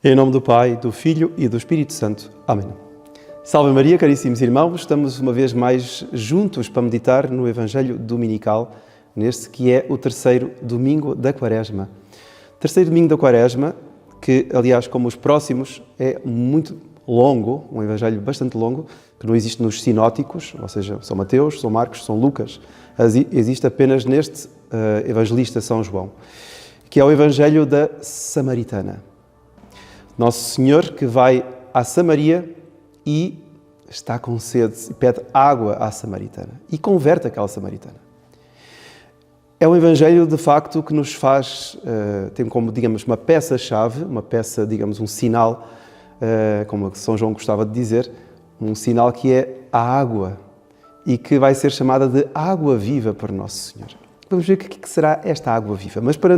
Em nome do Pai, do Filho e do Espírito Santo. Amém. Salve Maria, caríssimos irmãos, estamos uma vez mais juntos para meditar no Evangelho Dominical, neste que é o terceiro domingo da Quaresma. Terceiro domingo da Quaresma, que aliás, como os próximos, é muito longo, um Evangelho bastante longo, que não existe nos sinóticos, ou seja, São Mateus, São Marcos, São Lucas, existe apenas neste evangelista São João, que é o Evangelho da Samaritana. Nosso Senhor que vai à Samaria e está com sede e pede água à samaritana e converte aquela samaritana. É um evangelho, de facto, que nos faz, tem como, digamos, uma peça-chave, uma peça, digamos, um sinal, como São João gostava de dizer, um sinal que é a água e que vai ser chamada de água viva por Nosso Senhor. Vamos ver o que será esta água viva. Mas para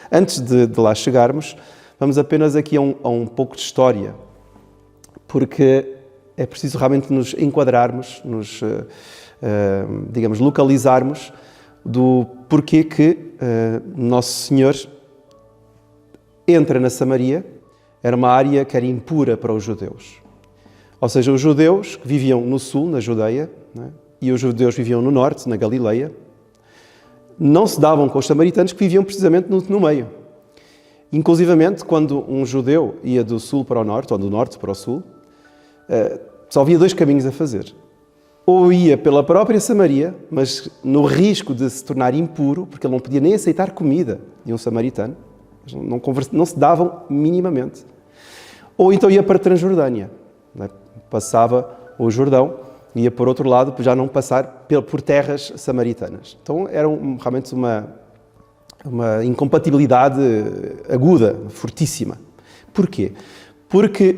antes de lá chegarmos, vamos apenas aqui a um pouco de história, porque é preciso realmente nos enquadrarmos, digamos, localizarmos do porquê que Nosso Senhor entra na Samaria. Era uma área que era impura para os judeus. Ou seja, os judeus que viviam no sul, na Judeia, né, e os judeus que viviam no norte, na Galileia, não se davam com os samaritanos que viviam precisamente no meio. Inclusivamente, quando um judeu ia do sul para o norte, ou do norte para o sul, só havia dois caminhos a fazer. Ou ia pela própria Samaria, mas no risco de se tornar impuro, porque ele não podia nem aceitar comida de um samaritano, não se davam minimamente. Ou então ia para a Transjordânia, né? Passava o Jordão, ia por outro lado, para já não passar por terras samaritanas. Então era realmente uma incompatibilidade aguda, fortíssima. Porquê? Porque,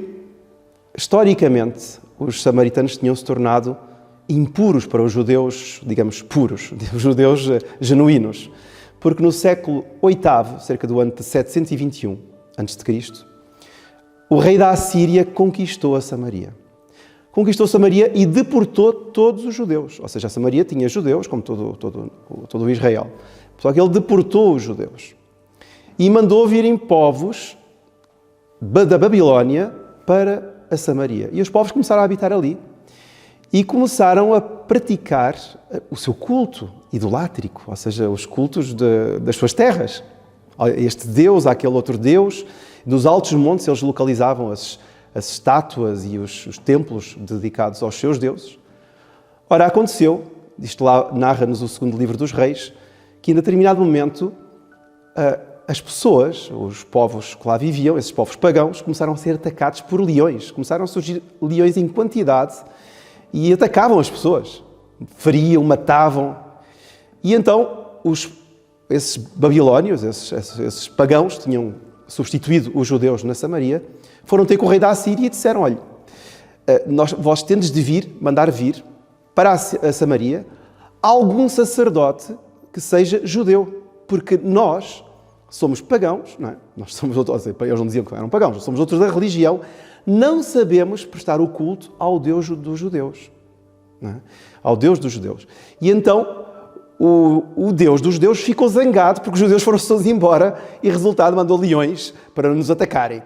historicamente, os samaritanos tinham se tornado impuros para os judeus, digamos, puros, os judeus genuínos. Porque no século VIII, cerca do ano de 721 a.C., o rei da Assíria conquistou a Samaria. Conquistou Samaria e deportou todos os judeus. Ou seja, a Samaria tinha judeus, como todo o Israel. Só que ele deportou os judeus e mandou virem povos da Babilónia para a Samaria. E os povos começaram a habitar ali e começaram a praticar o seu culto idolátrico, ou seja, os cultos das suas terras. Este Deus, aquele outro Deus. Dos altos montes eles localizavam as estátuas e os templos dedicados aos seus deuses. Ora, aconteceu, isto lá narra-nos o segundo livro dos Reis, que em determinado momento as pessoas, os povos que lá viviam, esses povos pagãos, começaram a ser atacados por leões. Começaram a surgir leões em quantidade e atacavam as pessoas. Feriam, matavam. E então esses babilónios, esses pagãos, tinham substituído os judeus na Samaria, foram ter com o rei da Assíria e disseram: olha, vós tendes de mandar vir para a Samaria algum sacerdote que seja judeu, porque nós somos pagãos, não é? Nós somos outros, eles não diziam que eram pagãos, somos outros da religião, não sabemos prestar o culto ao Deus dos judeus, não é? Ao Deus dos judeus. E então o Deus dos judeus ficou zangado porque os judeus foram todos embora e, resultado, mandou leões para nos atacarem.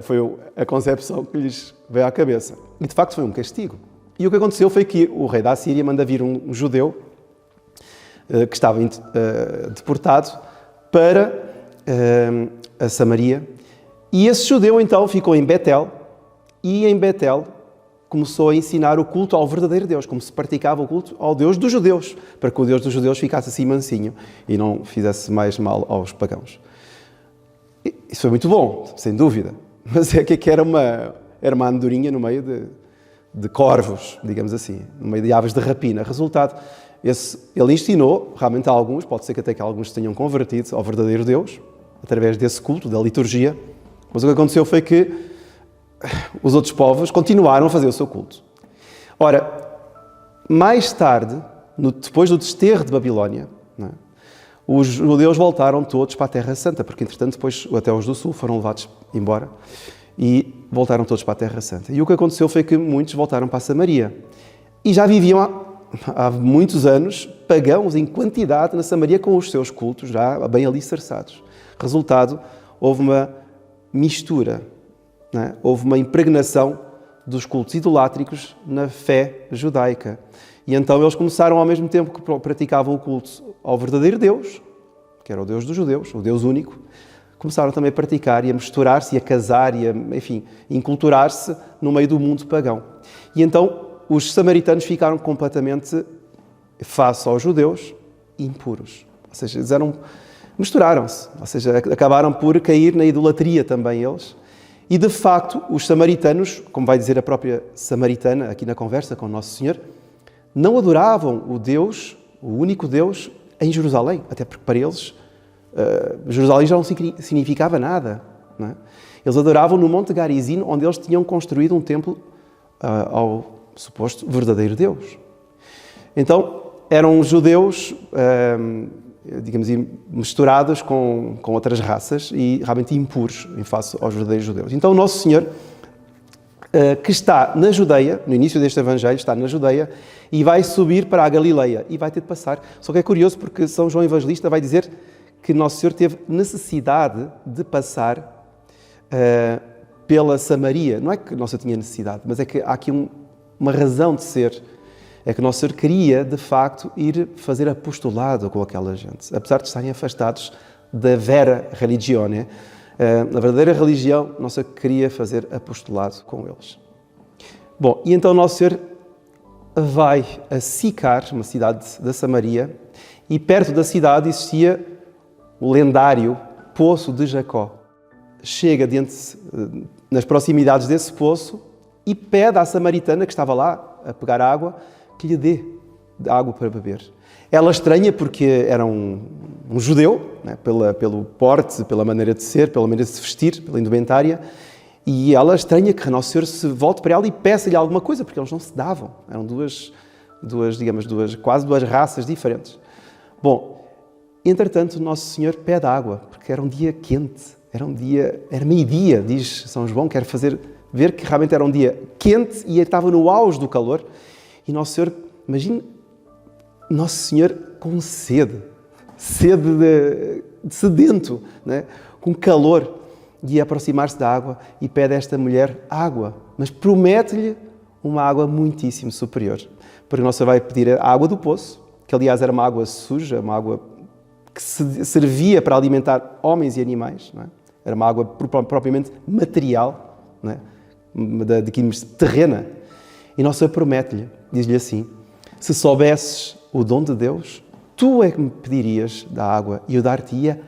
Foi a concepção que lhes veio à cabeça. E, de facto, foi um castigo. E o que aconteceu foi que o rei da Assíria manda vir um judeu que estava deportado para a Samaria. E esse judeu, então, ficou em Betel e, em Betel, começou a ensinar o culto ao verdadeiro Deus, como se praticava o culto ao Deus dos judeus, para que o Deus dos judeus ficasse assim mansinho e não fizesse mais mal aos pagãos. Isso foi muito bom, sem dúvida, mas é que era uma andorinha no meio de corvos, digamos assim, no meio de aves de rapina. Resultado, ele ensinou realmente a alguns, pode ser que até que alguns se tenham convertido ao verdadeiro Deus, através desse culto, da liturgia, mas o que aconteceu foi que os outros povos continuaram a fazer o seu culto. Ora, mais tarde, depois do desterro de Babilónia, não é, os judeus voltaram todos para a Terra Santa, porque, entretanto, depois até os do Sul foram levados embora e voltaram todos para a Terra Santa. E o que aconteceu foi que muitos voltaram para a Samaria. E já viviam há muitos anos pagãos em quantidade na Samaria com os seus cultos já bem alicerçados. Resultado, houve uma mistura não é? Houve uma impregnação dos cultos idolátricos na fé judaica. E então eles começaram, ao mesmo tempo que praticavam o culto ao verdadeiro Deus, que era o Deus dos judeus, o Deus único, começaram também a praticar e a misturar-se e a casar e a, enfim, enculturar-se no meio do mundo pagão. E então os samaritanos ficaram completamente, face aos judeus, impuros. Ou seja, misturaram-se, ou seja, acabaram por cair na idolatria também eles. E de facto, os samaritanos, como vai dizer a própria samaritana aqui na conversa com o Nosso Senhor, não adoravam o Deus, o único Deus, em Jerusalém, até porque para eles Jerusalém já não significava nada, não é? Eles adoravam no Monte Garizim, onde eles tinham construído um templo ao suposto verdadeiro Deus. Então, eram judeus, digamos assim, misturados com outras raças e realmente impuros em face aos verdadeiros judeus. Então, o Nosso Senhor, que está na Judeia, no início deste Evangelho, está na Judeia e vai subir para a Galileia e vai ter de passar. Só que é curioso porque São João Evangelista vai dizer que Nosso Senhor teve necessidade de passar pela Samaria. Não é que Nosso Senhor tinha necessidade, mas é que há aqui uma razão de ser. É que Nosso Senhor queria, de facto, ir fazer apostolado com aquela gente. Apesar de estarem afastados da vera religione, a verdadeira religião, Nosso Senhor queria fazer apostolado com eles. Bom, e então Nosso Senhor vai a Sicar, uma cidade da Samaria, e perto da cidade existia o lendário Poço de Jacó. Chega nas proximidades desse poço e pede à samaritana que estava lá a pegar água que lhe dê água para beber. Ela estranha porque era um judeu, né, pelo porte, pela maneira de ser, pela maneira de se vestir, pela indumentária, e ela estranha que Nosso Senhor se volte para ela e peça-lhe alguma coisa, porque eles não se davam. Eram quase duas raças diferentes. Bom, entretanto, Nosso Senhor pede água, porque era um dia quente, era meio-dia, diz São João, quer fazer ver que realmente era um dia quente e ele estava no auge do calor. E Nosso Senhor, imagine, Nosso Senhor com sede sedento, né? Com calor, e aproximar-se da água e pede a esta mulher água, mas promete-lhe uma água muitíssimo superior. Porque Nosso Senhor vai pedir a água do poço, que aliás era uma água suja, uma água que servia para alimentar homens e animais, não é? Era uma água propriamente material, não é? Terrena. E Nosso Senhor promete-lhe, diz-lhe assim: se soubesses o dom de Deus, tu é que me pedirias da água e eu dar-te-ia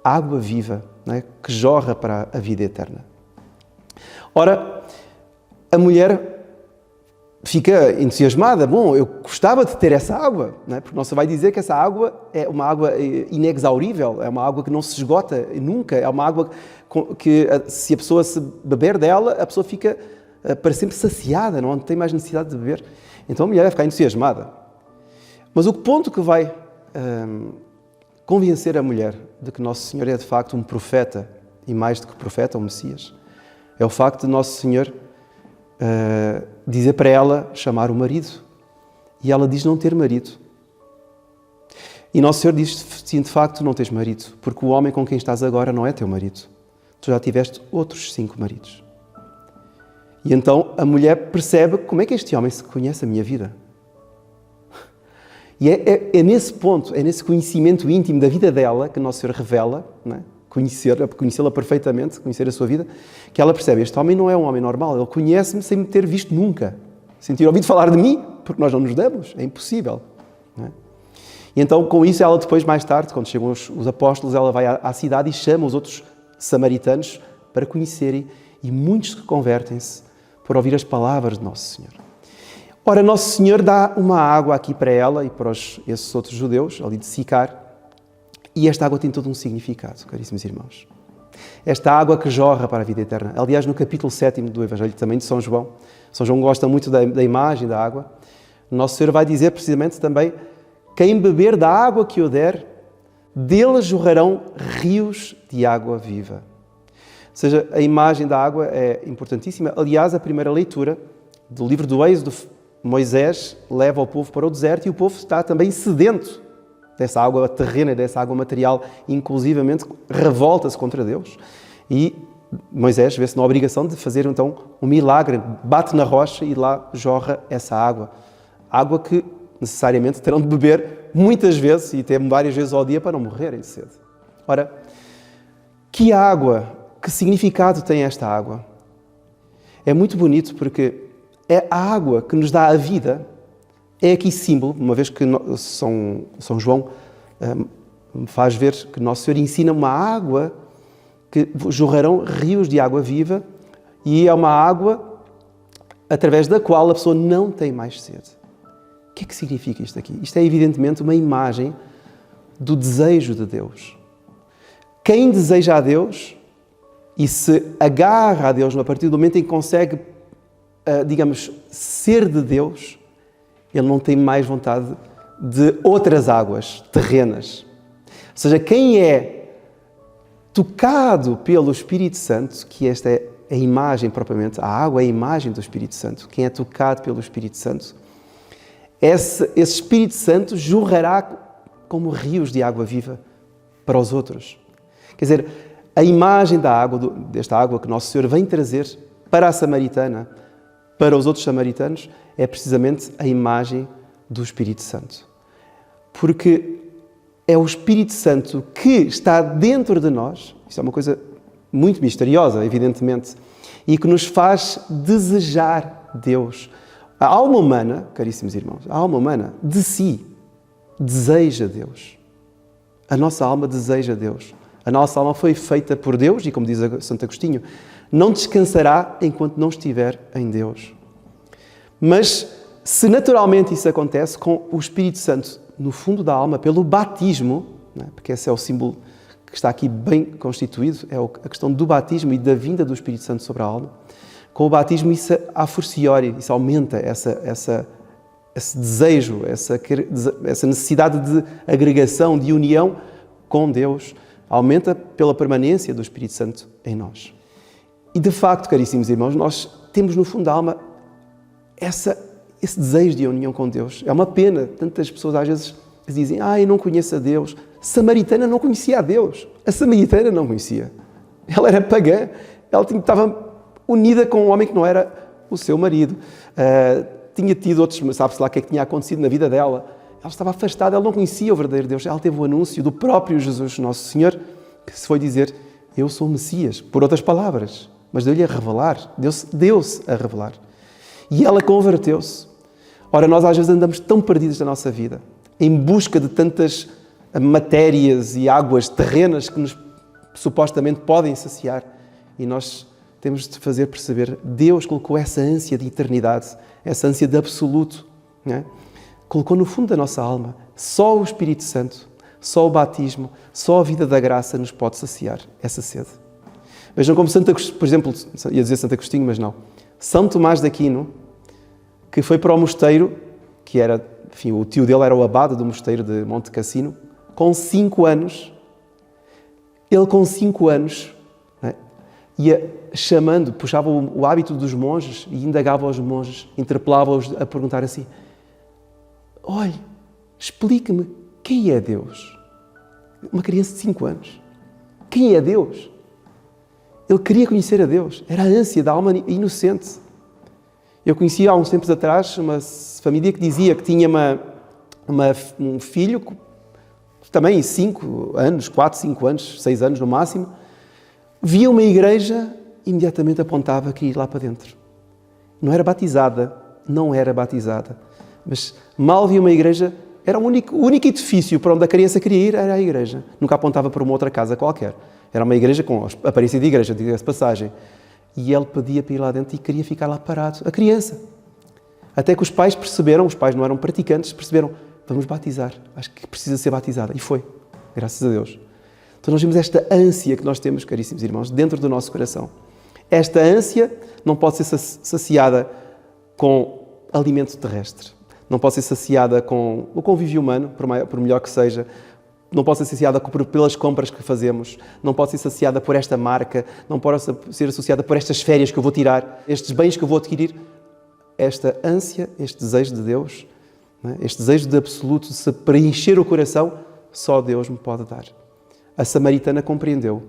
água viva, não é? Que jorra para a vida eterna. Ora, a mulher fica entusiasmada. Bom, eu gostava de ter essa água, não é? Porque Nosso Senhor vai dizer que essa água é uma água inexaurível, é uma água que não se esgota nunca, é uma água que, se a pessoa se beber dela, a pessoa fica para sempre saciada, não tem mais necessidade de beber. Então a mulher vai ficar entusiasmada. Mas o ponto que vai convencer a mulher de que Nosso Senhor é de facto um profeta, e mais do que profeta, um Messias, é o facto de Nosso Senhor dizer para ela chamar o marido. E ela diz não ter marido. E Nosso Senhor diz, sim, de facto não tens marido, porque o homem com quem estás agora não é teu marido. Tu já tiveste outros 5 maridos. E então a mulher percebe como é que este homem se conhece a minha vida. E é nesse ponto, é nesse conhecimento íntimo da vida dela que Nosso Senhor revela, não é? Conhecê-la perfeitamente, conhecer a sua vida, que ela percebe, este homem não é um homem normal, ele conhece-me sem me ter visto nunca, sem ter ouvido falar de mim, porque nós não nos damos, é impossível. Não é? E então, com isso, ela depois, mais tarde, quando chegam os apóstolos, ela vai à cidade e chama os outros samaritanos para conhecerem, e muitos que convertem-se por ouvir as palavras de Nosso Senhor. Ora, Nosso Senhor dá uma água aqui para ela e para esses outros judeus, ali de Sicar, e esta água tem todo um significado, caríssimos irmãos. Esta água que jorra para a vida eterna. Aliás, no capítulo 7º do Evangelho também de São João gosta muito da imagem da água. Nosso Senhor vai dizer precisamente também: quem beber da água que eu der, dele jorrarão rios de água viva. Ou seja, a imagem da água é importantíssima. Aliás, a primeira leitura do livro do Êxodo, Moisés leva o povo para o deserto e o povo está também sedento dessa água terrena, dessa água material, inclusivamente revolta-se contra Deus. E Moisés vê-se na obrigação de fazer então um milagre, bate na rocha e lá jorra essa água. Água que necessariamente terão de beber muitas vezes e até várias vezes ao dia para não morrerem de sede. Ora, que água, que significado tem esta água? É muito bonito porque é a água que nos dá a vida, é aqui símbolo, uma vez que São João me faz ver que Nosso Senhor ensina uma água que jorrarão rios de água viva e é uma água através da qual a pessoa não tem mais sede. O que é que significa isto aqui? Isto é evidentemente uma imagem do desejo de Deus. Quem deseja a Deus e se agarra a Deus a partir do momento em que consegue, digamos, ser de Deus, ele não tem mais vontade de outras águas terrenas. Ou seja, quem é tocado pelo Espírito Santo, que esta é a imagem propriamente, a água é a imagem do Espírito Santo, quem é tocado pelo Espírito Santo, esse Espírito Santo jorrará como rios de água viva para os outros. Quer dizer, a imagem da água, desta água que Nosso Senhor vem trazer para a samaritana, para os outros samaritanos, é precisamente a imagem do Espírito Santo. Porque é o Espírito Santo que está dentro de nós, isto é uma coisa muito misteriosa, evidentemente, e que nos faz desejar Deus. A alma humana, caríssimos irmãos, a alma humana de si deseja Deus. A nossa alma deseja Deus. A nossa alma foi feita por Deus e, como diz Santo Agostinho, não descansará enquanto não estiver em Deus. Mas se naturalmente isso acontece com o Espírito Santo no fundo da alma, pelo batismo, né, porque esse é o símbolo que está aqui bem constituído, é a questão do batismo e da vinda do Espírito Santo sobre a alma, com o batismo isso a fortiori, isso aumenta esse desejo, essa necessidade de agregação, de união com Deus, aumenta pela permanência do Espírito Santo em nós. E de facto, caríssimos irmãos, nós temos no fundo da alma esse desejo de união com Deus. É uma pena, tantas pessoas às vezes dizem, eu não conheço a Deus. A samaritana não conhecia a Deus. A samaritana não conhecia. Ela era pagã, ela estava unida com um homem que não era o seu marido. Tinha tido outros, sabe-se lá o que é que tinha acontecido na vida dela. Ela estava afastada, ela não conhecia o verdadeiro Deus. Ela teve o anúncio do próprio Jesus, Nosso Senhor, que se foi dizer, eu sou o Messias, por outras palavras. Mas deu-lhe a revelar, deu-se a revelar. E ela converteu-se. Ora, nós às vezes andamos tão perdidos na nossa vida, em busca de tantas matérias e águas terrenas que nos supostamente podem saciar. E nós temos de fazer perceber, Deus colocou essa ânsia de eternidade, essa ânsia de absoluto, não é? Colocou no fundo da nossa alma. Só o Espírito Santo, só o batismo, só a vida da graça nos pode saciar essa sede. Vejam como Santo Agostinho, por exemplo, ia dizer Santo Agostinho, mas não. São Tomás de Aquino, que foi para o mosteiro, que era, enfim, o tio dele era o abade do mosteiro de Monte Cassino, com 5 anos. Ele com 5 anos, né, ia chamando, puxava o hábito dos monges e indagava aos monges, interpelava-os a perguntar assim, olhe, explique-me, quem é Deus? Uma criança de 5 anos. Quem é Deus? Ele queria conhecer a Deus. Era a ânsia da alma inocente. Eu conhecia há uns tempos atrás uma família que dizia que tinha um filho, também 5 anos, 4, 5 anos, 6 anos no máximo, via uma igreja e imediatamente apontava que ia lá para dentro. Não era batizada, mas mal via uma igreja, era o único edifício para onde a criança queria ir, era a igreja. Nunca apontava para uma outra casa qualquer. Era uma igreja com a aparência de igreja, diga-se de passagem. E ele pedia para ir lá dentro e queria ficar lá parado. A criança. Até que os pais perceberam, os pais não eram praticantes, perceberam, vamos batizar. Acho que precisa ser batizada. E foi. Graças a Deus. Então nós vimos esta ânsia que nós temos, caríssimos irmãos, dentro do nosso coração. Esta ânsia não pode ser saciada com alimento terrestre. Não pode ser saciada com o convívio humano, por melhor que seja. Não pode ser saciada pelas compras que fazemos, não pode ser saciada por esta marca, não pode ser associada por estas férias que eu vou tirar, estes bens que eu vou adquirir. Esta ânsia, este desejo de Deus, este desejo de absoluto, de se preencher o coração, só Deus me pode dar. A samaritana compreendeu.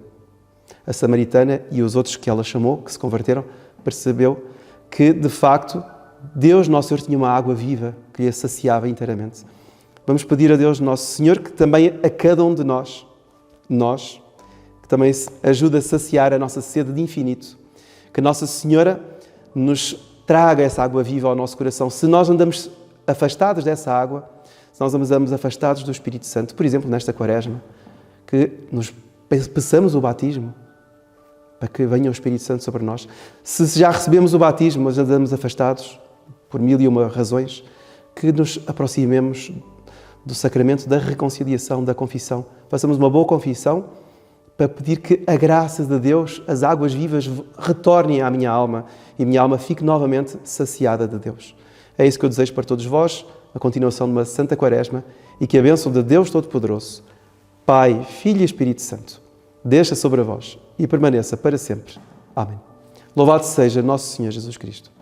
A samaritana e os outros que ela chamou, que se converteram, percebeu que, de facto, Deus, nosso Senhor, tinha uma água viva que lhe saciava inteiramente. Vamos pedir a Deus, nosso Senhor, que também a cada um de nós, que também ajude a saciar a nossa sede de infinito. Que Nossa Senhora nos traga essa água viva ao nosso coração. Se nós andamos afastados dessa água, se nós andamos afastados do Espírito Santo, por exemplo, nesta Quaresma, que nos peçamos o batismo, para que venha o Espírito Santo sobre nós. Se já recebemos o batismo, mas andamos afastados, por 1001 razões, que nos aproximemos do sacramento da reconciliação, da confissão. Façamos uma boa confissão para pedir que a graça de Deus, as águas vivas, retornem à minha alma e a minha alma fique novamente saciada de Deus. É isso que eu desejo para todos vós, a continuação de uma Santa Quaresma, e que a bênção de Deus Todo-Poderoso, Pai, Filho e Espírito Santo, desça sobre vós e permaneça para sempre. Amém. Louvado seja nosso Senhor Jesus Cristo.